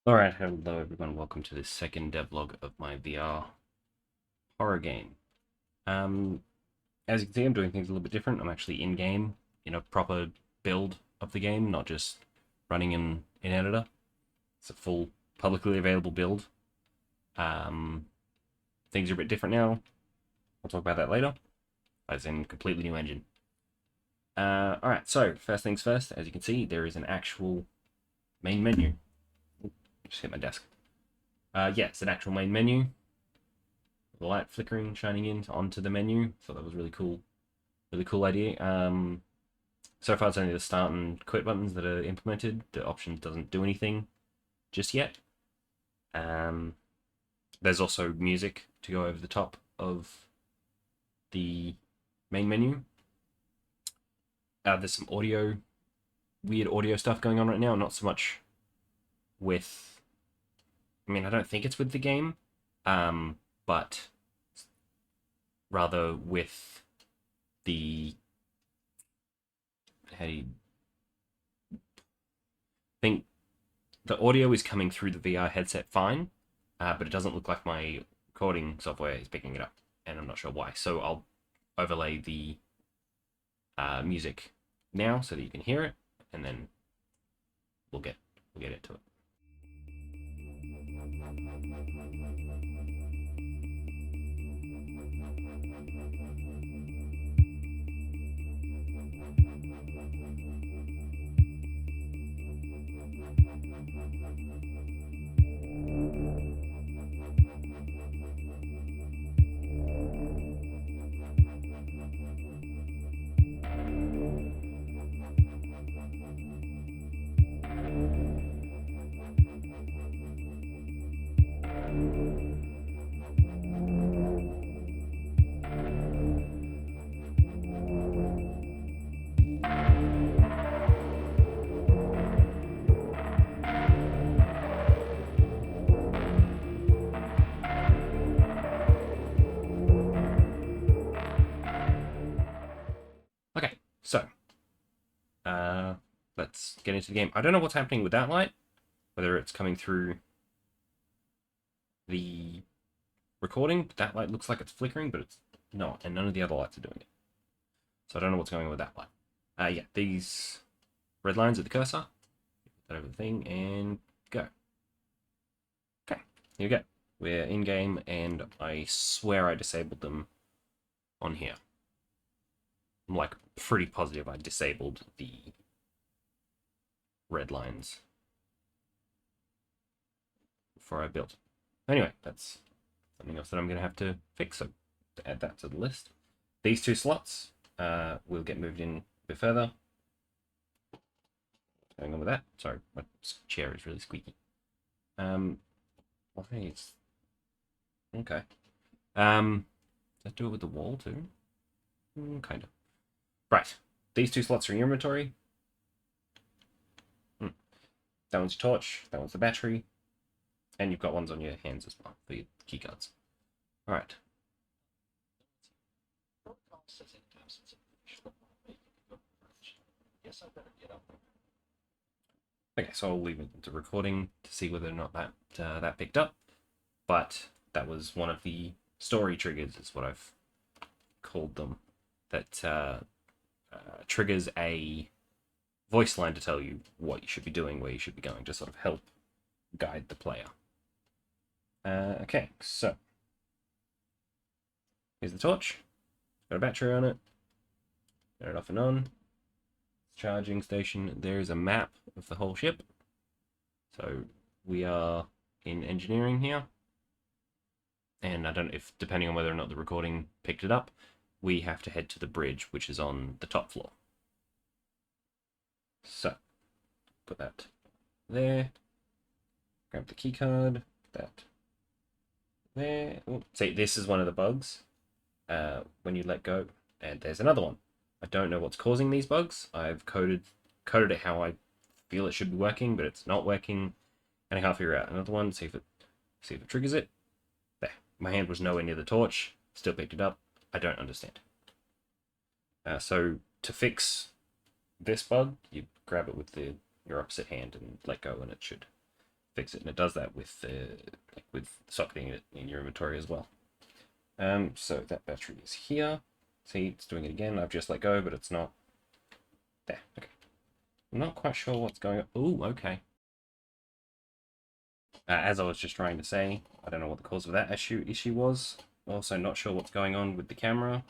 Alright, hello everyone, welcome to this second devlog of my VR horror game. As you can see, I'm doing things a little bit different. I'm actually in-game, in a proper build of the game, not just running in editor. It's a full, publicly available build. Things are a bit different now. I'll talk about that later. As in, completely new engine. Alright, so, first things first, as you can see, there is an actual main menu. Just hit my desk. Yeah, it's an actual main menu. The light flickering, shining in onto the menu. Thought that was really cool idea. So far, it's only the start and quit buttons that are implemented. The option doesn't do anything just yet. There's also music to go over the top of the main menu. There's some weird audio stuff going on right now. Not so much with, I don't think it's with the game, but rather with the, I think the audio is coming through the VR headset fine, but it doesn't look like my recording software is picking it up, and I'm not sure why. So I'll overlay the music now so that you can hear it, and then we'll get into it. Okay, so let's get into the game. I don't know what's happening with that light, whether it's coming through the recording, but that light looks like it's flickering, but it's not, and none of the other lights are doing it. So I don't know what's going on with that light. Yeah, these red lines are the cursor. Put that over the thing and go. Okay, here we go. We're in game, and I swear I disabled them on here. I'm like pretty positive I disabled the red lines before I built. Anyway, that's something else that I'm going to have to fix, so to add that to the list. These two slots will get moved in a bit further. What's going on with that? Sorry, my chair is really squeaky. I think it's okay. Let's do it with the wall too. Kind of. Right. These two slots are in your inventory. That one's your torch. That one's the battery. And you've got ones on your hands as well for your keycards. Alright. Okay, so I'll leave it to recording to see whether or not that picked up. But that was one of the story triggers, is what I've called them. That triggers a voice line to tell you what you should be doing, where you should be going, to sort of help guide the player. Okay, so here's the torch. Got a battery on it. Turn it off and on. Charging station. There's a map of the whole ship. So we are in engineering here. And I don't know if, depending on whether or not the recording picked it up, we have to head to the bridge, which is on the top floor. So, put that there. Grab the key card. That there. Ooh, see, this is one of the bugs. When you let go, and there's another one. I don't know what's causing these bugs. I've coded it how I feel it should be working, but it's not working, and I can't figure out another one. See if it triggers it. There, my hand was nowhere near the torch. Still picked it up. I don't understand. So to fix this bug, you grab it with your opposite hand and let go, and it should fix it, and it does that with socketing it in your inventory as well. So that battery is here. See, it's doing it again. I've just let go, but it's not there. Okay. I'm not quite sure what's going on. Oh, okay. As I was just trying to say, I don't know what the cause of that issue was. Also, not sure what's going on with the camera.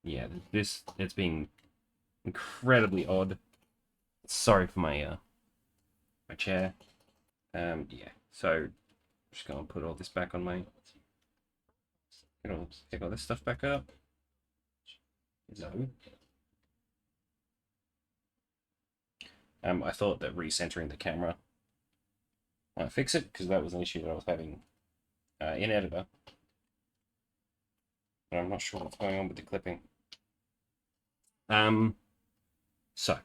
Yeah, it's being incredibly odd. Sorry for my my chair. Yeah. So I'm just gonna put all this back on my. Pick all this stuff back up. No. I thought that recentering the camera might fix it, because that was an issue that I was having in Editor. But I'm not sure what's going on with the clipping. So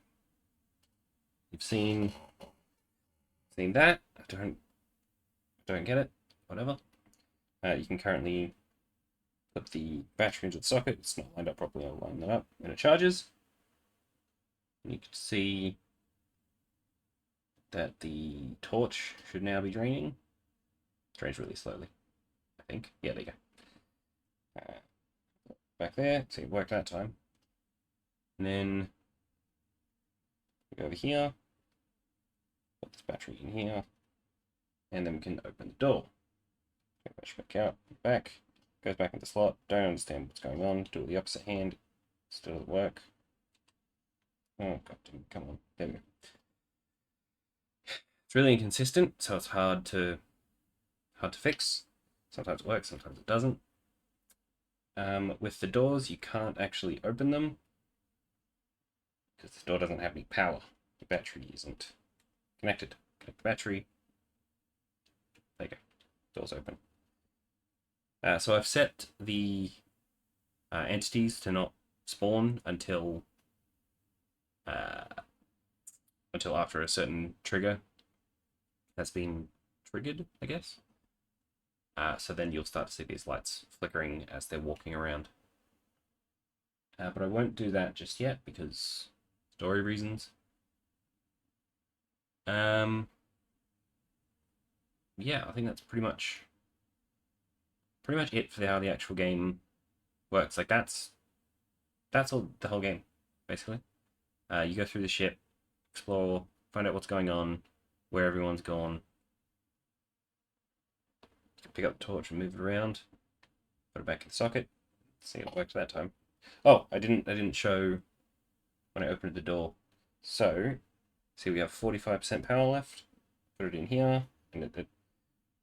you've seen that. I don't get it. Whatever. You can currently put the battery into the socket. It's not lined up properly. I'll line that up when it charges. And you can see that the torch should now be draining. It drains really slowly, I think. Yeah, there you go. Back there. See, it worked that time. And then we go over here. Put this battery in here. And then we can open the door. Get that back out, back. Goes back into the slot. Don't understand what's going on. Do it with the opposite hand. Still doesn't work. Oh god, come on. There we go. It's really inconsistent, so it's hard to fix. Sometimes it works, sometimes it doesn't. With the doors, you can't actually open them because the door doesn't have any power. The battery isn't connected. Connect the battery. There you go. Door's open. So I've set the entities to not spawn until after a certain trigger has been triggered, I guess. So then you'll start to see these lights flickering as they're walking around. But I won't do that just yet because story reasons. Yeah, I think that's pretty much it for how the actual game works. Like that's all the whole game, basically. You go through the ship, explore, find out what's going on, where everyone's gone. You can pick up the torch and move it around. Put it back in the socket. See, it worked that time. Oh, I didn't show when I opened the door. So, see, we have 45% power left. Put it in here, and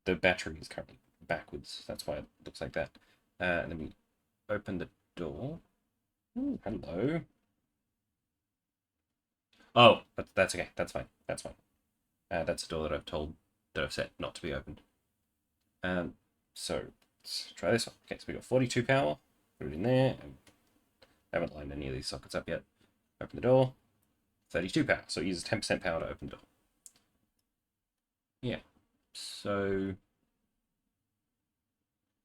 the battery is currently backwards. That's why it looks like that. And then we open the door. Ooh, hello. Oh, but that's okay. That's fine. That's fine. That's a door that I've set not to be opened. So let's try this one. Okay, so we got 42 power. Put it in there. I haven't lined any of these sockets up yet. Open the door. 32 power. So it uses 10% power to open the door. Yeah. So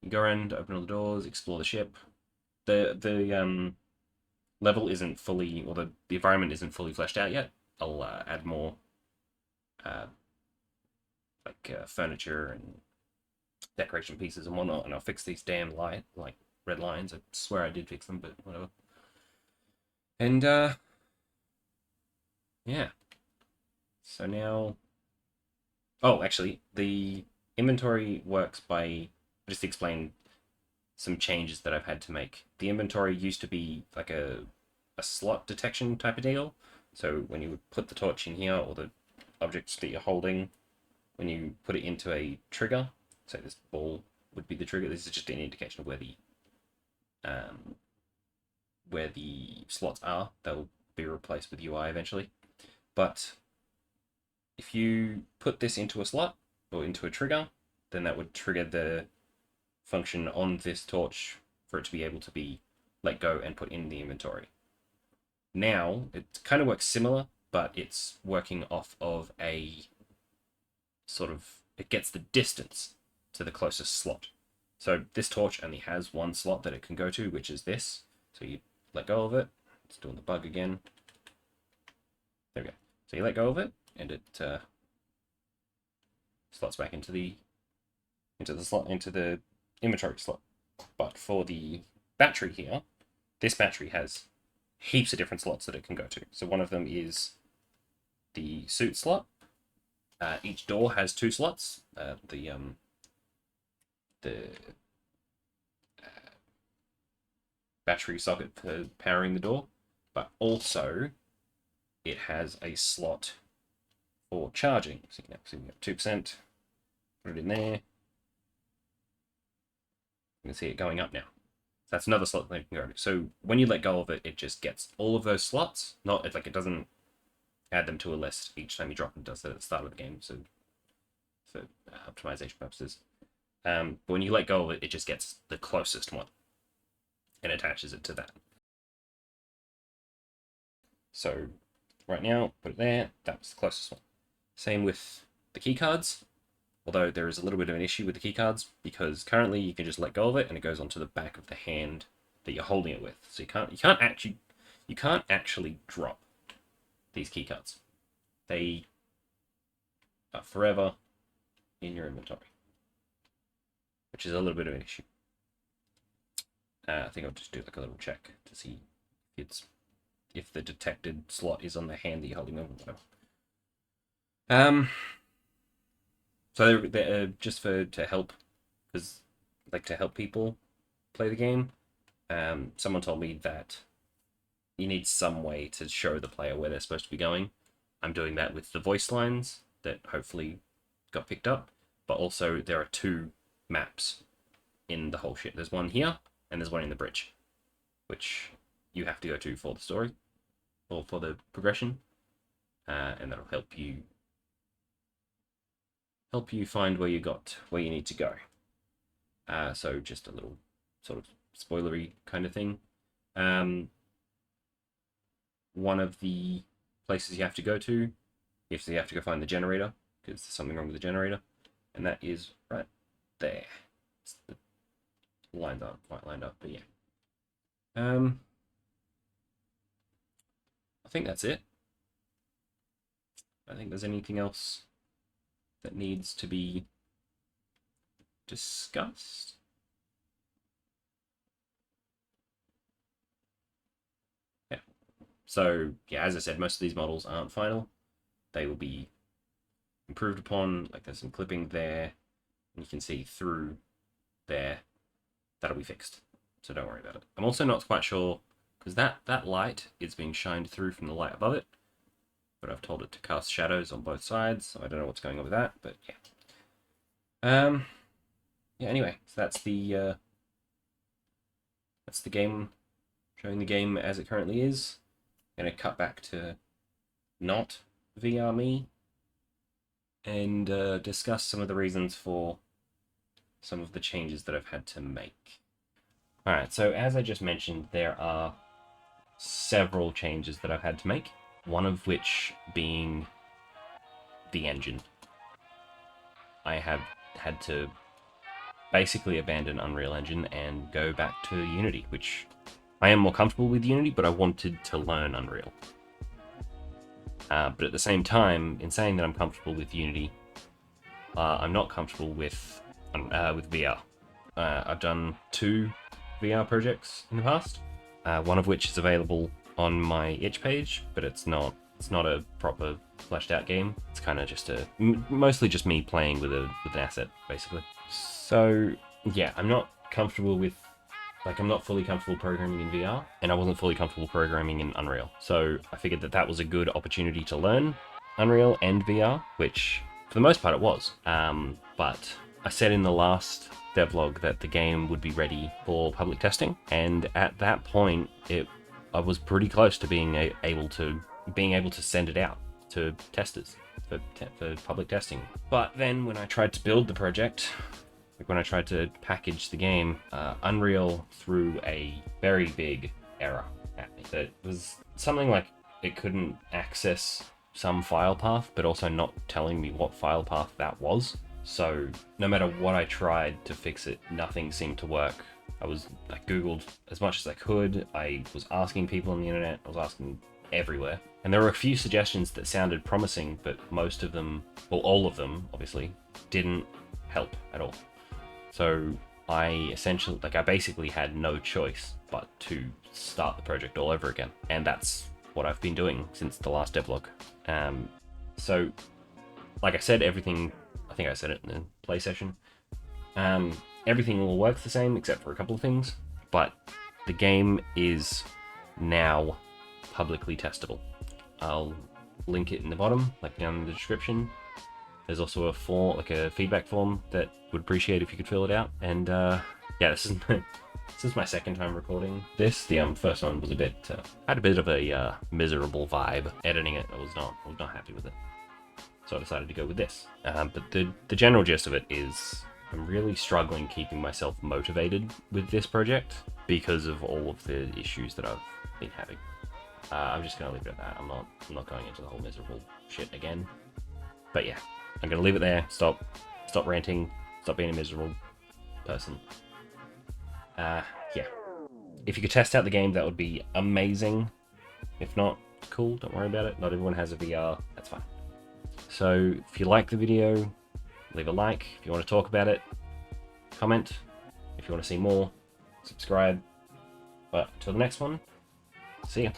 you go around, open all the doors, explore the ship. The level isn't fully, or the environment isn't fully fleshed out yet. I'll add more furniture and decoration pieces and whatnot, and I'll fix these damn red lines. I swear I did fix them, but whatever. And yeah. So now, oh, actually, the inventory works by, just to explain some changes that I've had to make. The inventory used to be like a slot detection type of deal. So when you would put the torch in here, or the objects that you're holding, when you put it into a trigger, so this ball would be the trigger. This is just an indication of where the slots are. They'll be replaced with UI eventually. But if you put this into a slot or into a trigger, then that would trigger the function on this torch for it to be able to be let go and put in the inventory. Now, it kind of works similar, but it's working off of a sort of, it gets the distance to the closest slot. So this torch only has one slot that it can go to, which is this. So you let go of it. It's doing the bug again. There we go. So you let go of it, and it slots back into the inventory slot. But for the battery here, this battery has heaps of different slots that it can go to. So one of them is the suit slot. Each door has 2 slots. The battery socket for powering the door, but also it has a slot for charging. So you can have 2%, put it in there. You can see it going up now. That's another slot that you can go to. So when you let go of it, it just gets all of those slots. Not like it doesn't add them to a list each time you drop them. It does that at the start of the game, so for optimization purposes. But when you let go of it, it just gets the closest one and attaches it to that. So right now, put it there. That's the closest one. Same with the keycards. Although there is a little bit of an issue with the keycards, because currently you can just let go of it and it goes onto the back of the hand that you're holding it with. So you can't actually drop these keycards. They are forever in your inventory, which is a little bit of an issue. I think I'll just do like a little check to see if the detected slot is on the hand that you're holding over, whatever. So they're just to help, because to help people play the game. Someone told me that you need some way to show the player where they're supposed to be going. I'm doing that with the voice lines that hopefully got picked up, but also there are 2 maps in the whole shit. There's one here and there's one in the bridge, which you have to go to for the story or for the progression, and that'll help you find where you need to go. So just a little sort of spoilery kind of thing. One of the places you have to go to, you have to go find the generator, because there's something wrong with the generator, and that is right there. The lines aren't quite lined up, but yeah. I think that's it. I don't think there's anything else that needs to be discussed. Yeah. So, yeah, as I said, most of these models aren't final. They will be improved upon. Like, there's some clipping there, and you can see through there. That'll be fixed, so don't worry about it. I'm also not quite sure, because that light is being shined through from the light above it, but I've told it to cast shadows on both sides, so I don't know what's going on with that, but yeah. Yeah, anyway, so that's the game, showing the game as it currently is. I'm gonna cut back to not VR me and discuss some of the reasons for some of the changes that I've had to make. Alright, so as I just mentioned, there are several changes that I've had to make, one of which being the engine. I have had to basically abandon Unreal Engine and go back to Unity, which I am more comfortable with Unity, but I wanted to learn Unreal. But at the same time, in saying that I'm comfortable with Unity, I'm not comfortable with VR. I've done 2 VR projects in the past, one of which is available on my itch page, but it's not a proper fleshed out game. It's kind of just mostly just me playing with an asset, basically. So yeah, I'm not comfortable with, I'm not fully comfortable programming in VR, and I wasn't fully comfortable programming in Unreal. So I figured that was a good opportunity to learn Unreal and VR, which for the most part it was. But I said in the last devlog that the game would be ready for public testing, and at that point I was pretty close to being able to send it out to testers for public testing. But then when I tried to build the project, when I tried to package the game, Unreal threw a very big error at me. That was something like it couldn't access some file path, but also not telling me what file path that was. So no matter what I tried to fix it, nothing seemed to work. I Googled as much as I could. I was asking people on the internet. I was asking everywhere. And there were a few suggestions that sounded promising, but most of them, well, all of them, obviously, didn't help at all. So I basically had no choice but to start the project all over again. And that's what I've been doing since the last devlog. So, like I said, everything, I think I said it in the play session, everything all works the same except for a couple of things, but the game is now publicly testable. I'll link it in the bottom, like down in the description. There's also a form, like a feedback form, that would appreciate if you could fill it out. And yeah, this is my second time recording this. The first one was a bit, had a bit of a miserable vibe. Editing it, I was not happy with it, so I decided to go with this. But the general gist of it is I'm really struggling keeping myself motivated with this project because of all of the issues that I've been having. I'm just gonna leave it at that. I'm not going into the whole miserable shit again. But yeah, I'm gonna leave it there. Stop ranting. Stop being a miserable person. Yeah. If you could test out the game, that would be amazing. If not, cool. Don't worry about it. Not everyone has a VR. That's fine. So if you like the video, leave a like. If you want to talk about it, comment. If you want to see more, subscribe. But until the next one, see ya.